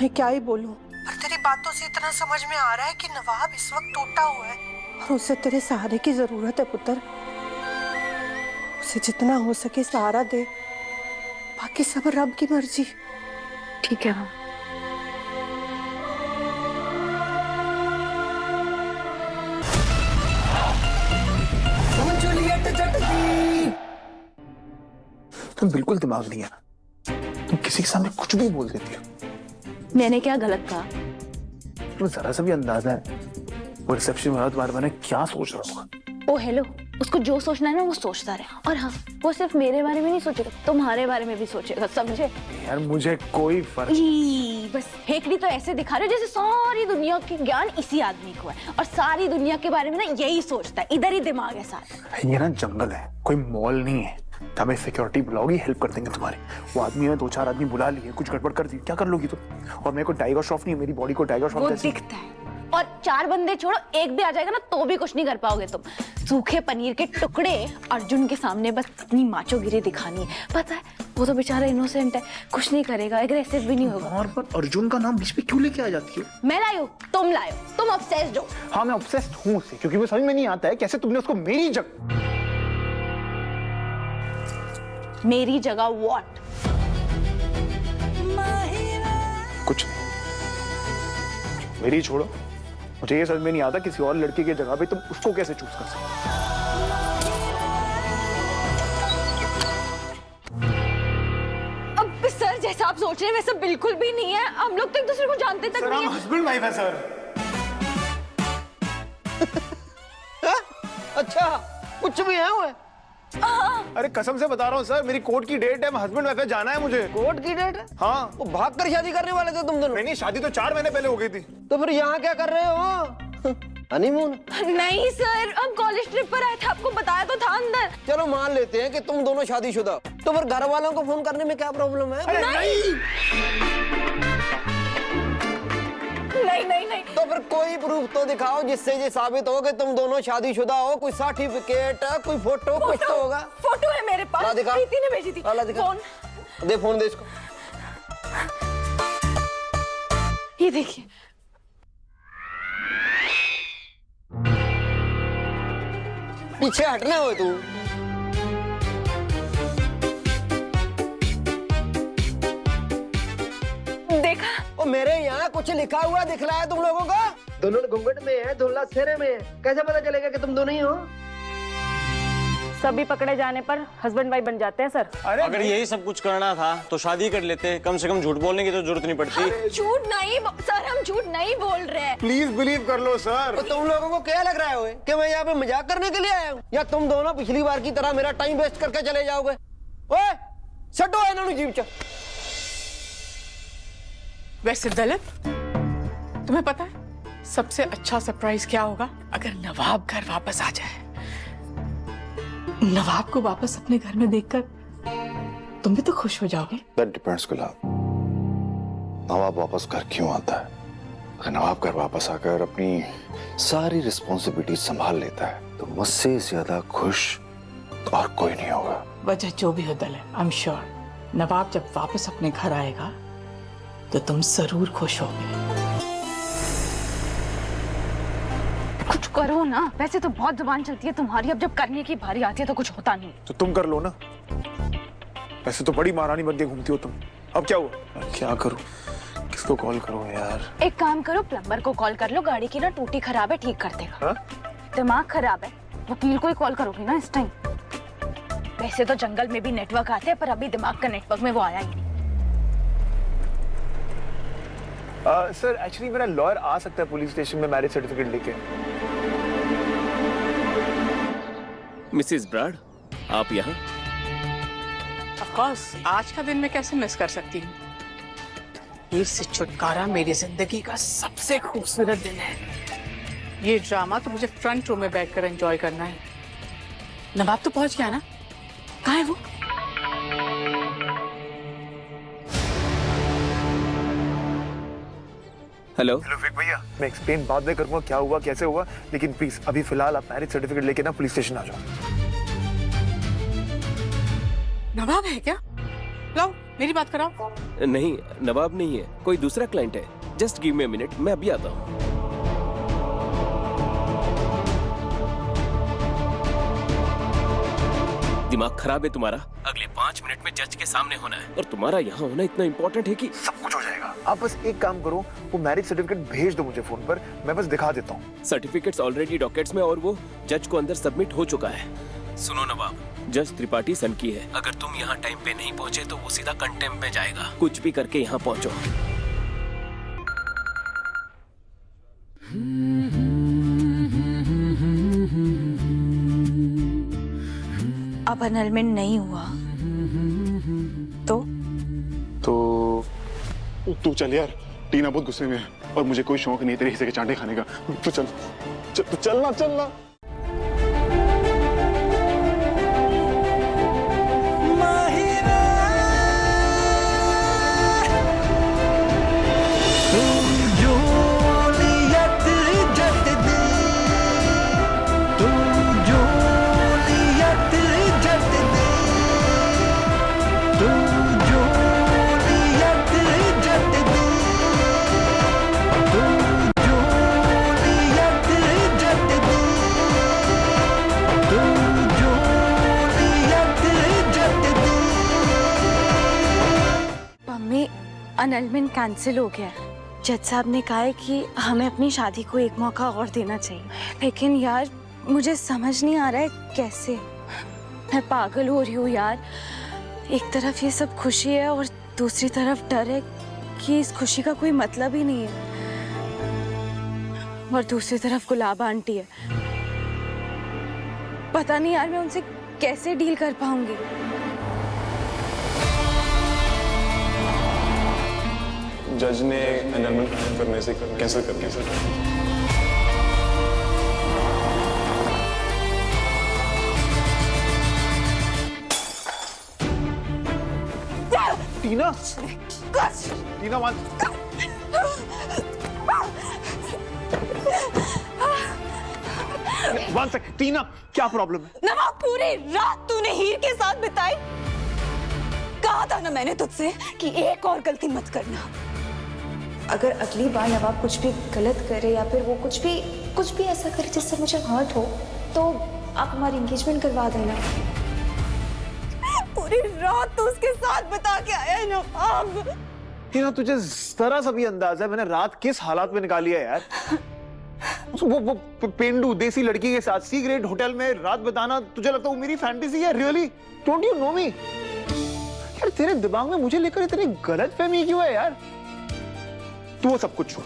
मैं क्या ही बोलूं, पर तेरी बातों से इतना समझ में आ रहा है कि नवाब इस वक्त टूटा हुआ है और उसे तेरे सहारे की जरूरत है पुत्र। उसे जितना हो सके सहारा दे, बाकी सब रब की मर्जी। ठीक है माँ। तुम बिल्कुल दिमाग नहीं है, तुम किसी के सामने कुछ भी बोल देती हो। मैंने क्या गलत कहा? तुम्हें जरा सा भी अंदाजा है वो रिसेप्शन वाला तुम्हारे बारे में क्या सोच रहा होगा? ओ हेलो, उसको जो सोचना है ना वो सोचता रहे। और हाँ, वो सिर्फ मेरे बारे में नहीं सोचेगा, तुम्हारे बारे में भी सोचेगा, समझे? यार मुझे कोई फर्क बस हेकड़ी तो ऐसे दिखा रहे हो जैसे सारी दुनिया की ज्ञान इसी आदमी को है और सारी दुनिया के बारे में ना यही सोचता है, इधर ही दिमाग है सारा। ये ना जंगल है, कोई मॉल नहीं है। हमें सिक्योरिटी बुलाओगी, हेल्प कर देंगे तुम्हारी। वो आदमी है, 2-4 आदमी बुला लिए, कुछ गड़बड़ कर दी, क्या कर लोगी तुम? और मेरे को टाइगर श्रॉफ नहीं है, मेरी बॉडी को टाइगर श्रॉफ वो दिखता है। और 4 बंदे छोड़ो, एक भी आ जाएगा ना तो भी कुछ नहीं कर पाओगे तुम। सूखे पनीर के टुकड़े अर्जुन के सामने बस अपनी माचोगिरी दिखानी है। पता है वो तो बेचारा इनोसेंट है, कुछ नहीं करेगा, एग्रेसिव भी नहीं होगा। और पर अर्जुन का नाम बीच में क्यों लेके आ जाती हो? मैं लाई हूँ, तुम लाए हो, तुम ऑब्सेस्ड हो। हाँ मैं ऑब्सेस्ड हूँ उससे, क्योंकि वो समझ में नहीं आता है कैसे तुमने उसको मेरी जगह व्हाट? कुछ नहीं, मेरी छोड़ो। मुझे ये समझ में नहीं आता किसी और लड़की की जगह पे तुम उसको कैसे चूज कर सकते? अब सर जैसा आप सोच रहे हैं वैसा बिल्कुल भी नहीं है। हम लोग तो एक दूसरे को जानते तक नहीं है। हस्बैंड वाइफ है सर। अच्छा कुछ भी है वो? अरे कसम से बता रहा हूँ सर, मेरी कोर्ट की डेट है, हस्बैंड वाइफ है, जाना है मुझे। कोर्ट की डेट है? हाँ। वो भाग कर शादी करने वाले थे तुम दोनों? नहीं, शादी तो 4 महीने पहले हो गई थी। तो फिर यहाँ क्या कर रहे हो? हनीमून? नहीं सर, हम कॉलेज ट्रिप पर आए थे, आपको बताया तो था अंदर। चलो मान लेते हैं कि तुम दोनों शादीशुदा, तो फिर घर वालों को फोन करने में क्या प्रॉब्लम है? नहीं। तो फिर कोई प्रूफ तो दिखाओ जिससे ये साबित हो कि तुम दोनों शादीशुदा हो। कोई सर्टिफिकेट, कोई फोटो कुछ तो होगा। फोटो है मेरे पास, प्रीति ने भेजी थी। फोन दे, फोन दे इसको। ये देखिए। पीछे हटना हो तू। देखा? ओ मेरे यहाँ कुछ लिखा हुआ दिख रहा है तुम लोगों को? दोनों घूंघट में है, धुल्ला सेहरे में है, कैसे पता चलेगा कि तुम दोनों ही हो? सभी पकड़े जाने पर हस्बैंड वाइफ बन जाते हैं सर। अगर यही सब कुछ करना था तो शादी कर लेते, कम से कम झूठ बोलने की तो जरूरत नहीं पड़ती। झूठ नहीं सर, हम झूठ नहीं बोल रहे हैं। प्लीज बिलीव कर लो सर। तो तुम लोगों को क्या लग रहा है कि मैं यहाँ पे मजाक करने के लिए आया हूँ, या तुम दोनों पिछली बार की तरह मेरा टाइम वेस्ट करके चले जाओगे? ओए सटो इन्होंने जीप च। वैसे दलत, तुम्हें पता है सबसे अच्छा सरप्राइज क्या होगा? अगर नवाब घर वापस आ जाए। नवाब को वापस अपने घर में देखकर तुम भी तो खुश हो जाओगे। That depends, गुलाब। नवाब वापस घर क्यों आता है? अगर नवाब घर वापस आकर अपनी सारी रिस्पॉन्सिबिलिटी संभाल लेता है तो मुझसे ज्यादा खुश और कोई नहीं होगा। वजह जो भी हो दलत, आई एम श्योर नवाब जब वापस अपने घर आएगा तो तुम जरूर खुश होगे। कुछ करो ना, वैसे तो बहुत जुबान चलती है तुम्हारी, अब जब करने की बारी आती है तो कुछ होता नहीं। तो तुम कर लो ना, वैसे तो बड़ी महारानी बन के घूमती हो तुम। अब क्या हुआ? क्या करूं, किसको कॉल करूं यार? एक काम करो, प्लम्बर को कॉल कर लो, गाड़ी की ना टूटी खराब है, ठीक कर देगा। हाँ? दिमाग खराब है, वकील को ही कॉल करोगी ना इस टाइम? वैसे तो जंगल में भी नेटवर्क आते हैं, पर अभी दिमाग का नेटवर्क में वो आया ही नहीं। सर एक्चुअली मेरा लॉयर आ सकता है पुलिस स्टेशन में मैरिज सर्टिफिकेट लेके। मिसेस ब्राड, आप यहाँ? ऑफ कोर्स, आज का दिन मैं कैसे मिस कर सकती हूँ? हीर से छुटकारा मेरी जिंदगी का सबसे खूबसूरत दिन है। ये ड्रामा तो मुझे फ्रंट रो में बैठकर एंजॉय करना है। नवाब तो पहुंच गया ना? कहाँ है वो? हेलो विक भैया, मैं एक्सप्लेन बाद में करूंगा क्या हुआ कैसे हुआ, लेकिन प्लीज अभी फिलहाल आप मैरिज सर्टिफिकेट लेके ना पुलिस स्टेशन आ जाओ। नवाब है क्या? लाओ मेरी बात कराओ। नहीं, नवाब नहीं है, कोई दूसरा क्लाइंट है। Just give me a minute, मैं अभी आता हूँ। दिमाग खराब है तुम्हारा? अगले 5 मिनट में जज के सामने होना है और तुम्हारा यहाँ होना इतना इम्पोर्टेंट है कि सब कुछ हो जाएगा। आप बस एक काम करो, वो मैरिज सर्टिफिकेट भेज दो मुझे फोन पर, मैं बस दिखा देता हूँ। सर्टिफिकेट्स ऑलरेडी डॉक्यूमेंट्स में और वो जज को अंदर सबमिट हो चुका है। सुनो नवाब, जज त्रिपाठी सन की है। अगर तुम यहाँ टाइम पे नहीं पहुँचे तो वो सीधा कंटेम्प्ट में जाएगा। कुछ भी करके यहाँ पहुँचो। अब अनलमेंट नहीं हुआ तो तू चल यार, टीना बहुत गुस्से में है और मुझे कोई शौक नहीं है तेरे हिस्से के चांटे खाने का। तू चलना। अनलमेंट कैंसिल हो गया है। जज साहब ने कहा है कि हमें अपनी शादी को एक मौका और देना चाहिए, लेकिन यार मुझे समझ नहीं आ रहा है कैसे। मैं पागल हो रही हूँ यार। एक तरफ ये सब खुशी है और दूसरी तरफ डर है कि इस खुशी का कोई मतलब ही नहीं है, और दूसरी तरफ गुलाब आंटी है। पता नहीं यार मैं उनसे कैसे डील कर पाऊंगी। जज ने एनरोलमेंट करने से कैंसिल कर दिया। टीना, टीना वन सेकंड। टीना, क्या प्रॉब्लम है? नवाब, पूरी रात तूने हीर के साथ बिताई। कहा था ना मैंने तुझसे कि एक और गलती मत करना। अगर अगली बार नवाब कुछ भी गलत करे या फिर वो कुछ भी ऐसा करे जिससे मुझे हर्ट हो, तो आप हमारी एंगेजमेंट करवा देना। पूरी रात तो उसके साथ बिता के आया है नवाब। टीना, तुझे जरा सा भी अंदाजा है मैंने रात किस हालात में निकाली है यार? वो पेंडू देसी लड़की के साथ सी ग्रेड होटल में रात बिताना तुझे लगता है वो मेरी फैंटेसी है? रियली? डोंट यू नो मी? यार तेरे दिमाग में मुझे लेकर इतनी गलतफहमी क्यों है यार? तू वो सब कुछ छोड़,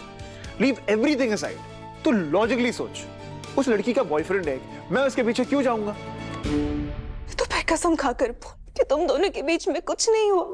लीव एवरीथिंग असाइड। तू लॉजिकली सोच, उस लड़की का बॉयफ्रेंड है, मैं उसके पीछे क्यों जाऊंगा? तो मैं कसम खाकर बोल कि तुम दोनों के बीच में कुछ नहीं हुआ।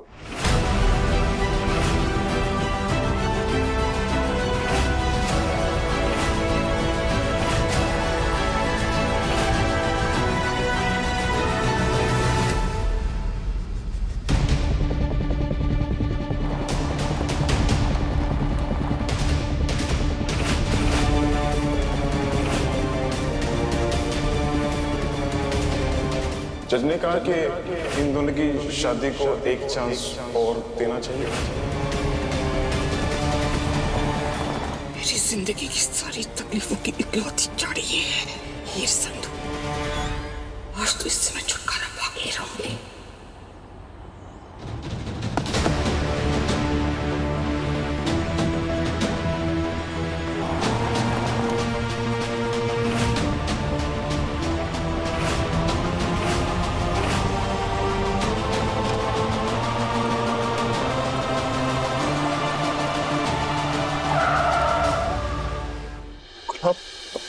जज ने कहा कि इन दोनों की शादी को एक चांस और देना चाहिए। मेरी जिंदगी की सारी तकलीफों की इकलौती चाड़ी ये है हीर संधू। आज तो इससे मैं छुटकारा पा के रहूंगी।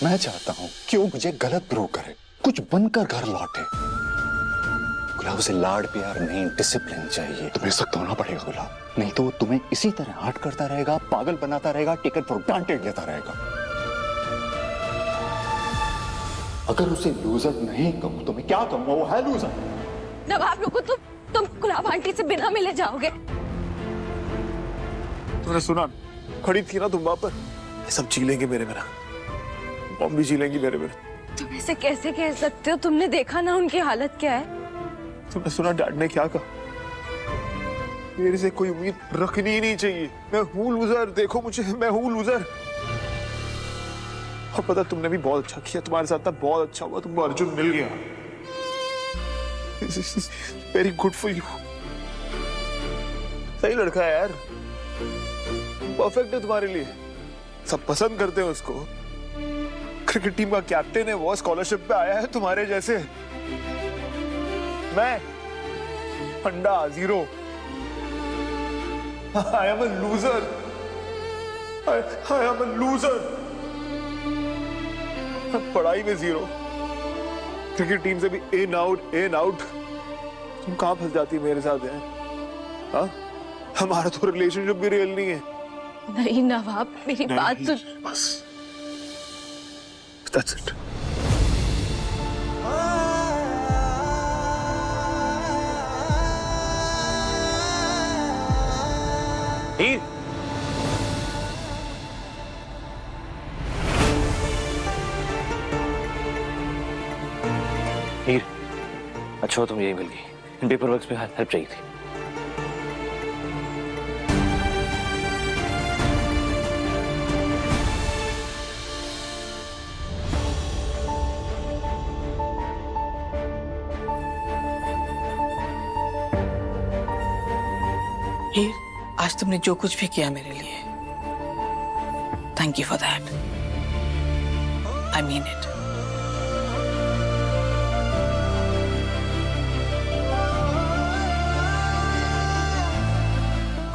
मैं चाहता हूं कि वो मुझे गलत प्रूव करे, कुछ बनकर घर लौटे। गुलाब, उसे लाड प्यार नहीं, डिसिप्लिन चाहिए। तुम्हें सख्त होना पड़ेगा गुलाब, नहीं तो वो तुम्हें इसी तरह हर्ट करता रहेगा, पागल बनाता रहेगा, टेकन फॉर ग्रांटेड लेता रहेगा। अगर उसे लूजर नहीं कहूं तो मैं क्या कहूंगा? वो है लूजर। नवाब रुको, तुम गुलाब आंटी से बिना मिले जाओगे? तूने सुना, खड़ी थी ना तुम वहां पर। ये सब जी लेंगे मेरे बिना, मम्मी भी जी लेंगी मेरे बिना। तुम ऐसे कैसे कह सकते हो? तुमने देखा ना उनकी हालत क्या है। तुमने सुना डैड ने क्या कहा? मेरे से कोई उम्मीद रखनी ही नहीं चाहिए। मैं हूँ लूजर, देखो मुझे, मैं हूँ लूजर। और पता तुमने भी बहुत अच्छा किया, तुम्हारे साथ था बहुत अच्छा हुआ, तुमको अर्जुन मिल गया। Very good for you. सही लड़का है यार, परफेक्ट है तुम्हारे लिए, सब पसंद करते हैं उसको। क्रिकेट टीम का कैप्टन है वो, स्कॉलरशिप पे आया है तुम्हारे जैसे। मैं अंडा zero. I am a loser, I am a loser. पढ़ाई में जीरो, क्रिकेट टीम से भी इन आउट इन आउट। तुम कहां फंस जाती मेरे साथ है? हाँ, हमारा तो रिलेशनशिप भी रियल नहीं है। नहीं नवाब, मेरी बात सुन। बस That's it. हीर, हीर, अच्छा हो तुम यही मिल गई। इन पेपर वर्क्स में हेल्प चाहिए थी। हीर, आज तुमने जो कुछ भी किया मेरे लिए, thank you for that. I mean it.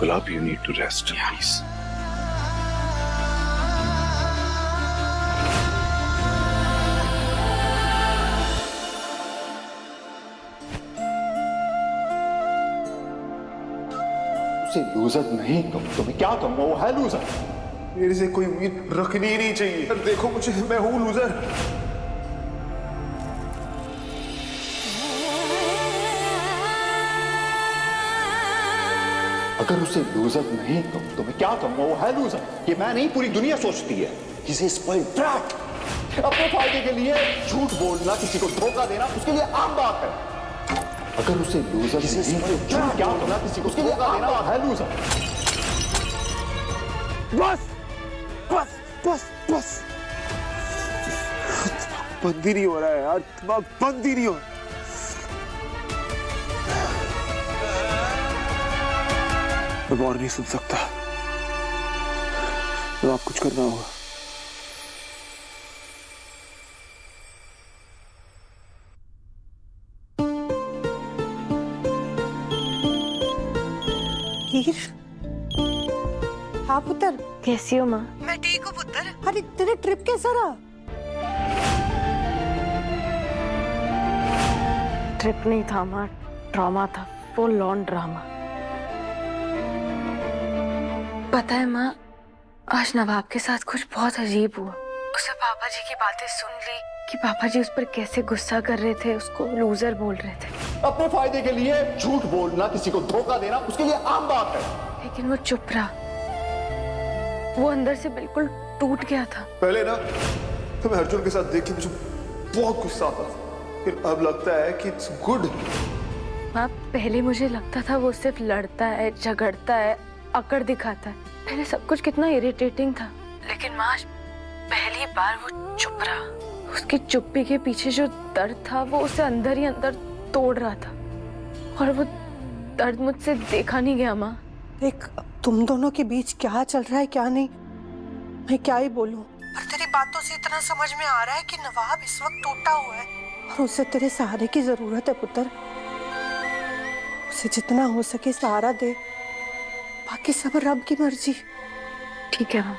Gulab, you need to rest, please. उसे लूजर नहीं कहूं तो मैं क्या कहूंगा? वो है लूजर। मेरे से कोई उम्मीद रखनी ही नहीं चाहिए। देखो मुझे, मैं हूं लूजर। अगर उसे लूजर नहीं कहूं तो मैं क्या कहूंगा? वो है लूजर। ये मैं नहीं, पूरी दुनिया सोचती है। He's a spoiled brat. अपने फायदे के लिए झूठ बोलना, किसी को धोखा देना, उसके लिए आम बात है। अगर उसे लूजर नहीं कहूं, क्या करना, किसी को धोखा देना है लूजर। बस बस बस बस, बंद ही नहीं हो रहा है यार, दिमाग बंद ही नहीं हो रहा। मैं और नहीं सुन सकता, तो आप कुछ करना होगा। हाँ पुत्र, कैसी हो माँ? मैं ठीक हूँ पुत्र। अरे तेरे ट्रिप कैसा रहा? ट्रिप नहीं था माँ, ड्रामा था, फुल ऑन ड्रामा। पता है माँ, आज नवाब के साथ कुछ बहुत अजीब हुआ। उसे पापा जी की बातें सुन ली कि पापा जी उस पर कैसे गुस्सा कर रहे थे, उसको लूजर बोल रहे थे। अपने फायदे के लिए झूठ बोलना, किसी को धोखा देना, उसके लिए आम बात है। लेकिन वो चुप रहा, वो अंदर से बिल्कुल टूट गया था। पहले ना तुम्हें अर्जुन के साथ देख के मुझे बहुत गुस्सा आता था, फिर अब लगता है कि इट्स गुड। माँ, पहले मुझे लगता था वो सिर्फ लड़ता है, झगड़ता है, अकड़ दिखाता है। पहले सब कुछ कितना इरिटेटिंग था, लेकिन माँ पहली बार वो चुप रहा। उसकी चुप्पी के पीछे जो दर्द था वो उसे अंदर ही अंदर तोड़ रहा था, और वो दर्द मुझसे देखा नहीं गया। माँ देख, तुम दोनों के बीच क्या चल रहा है क्या नहीं, मैं क्या ही बोलूं। पर तेरी बातों से इतना समझ में आ रहा है कि नवाब इस वक्त टूटा हुआ है और उसे तेरे सहारे की जरूरत है पुत्र। उसे जितना हो सके सहारा दे, बाकी सब रब की मर्जी। ठीक है माँ।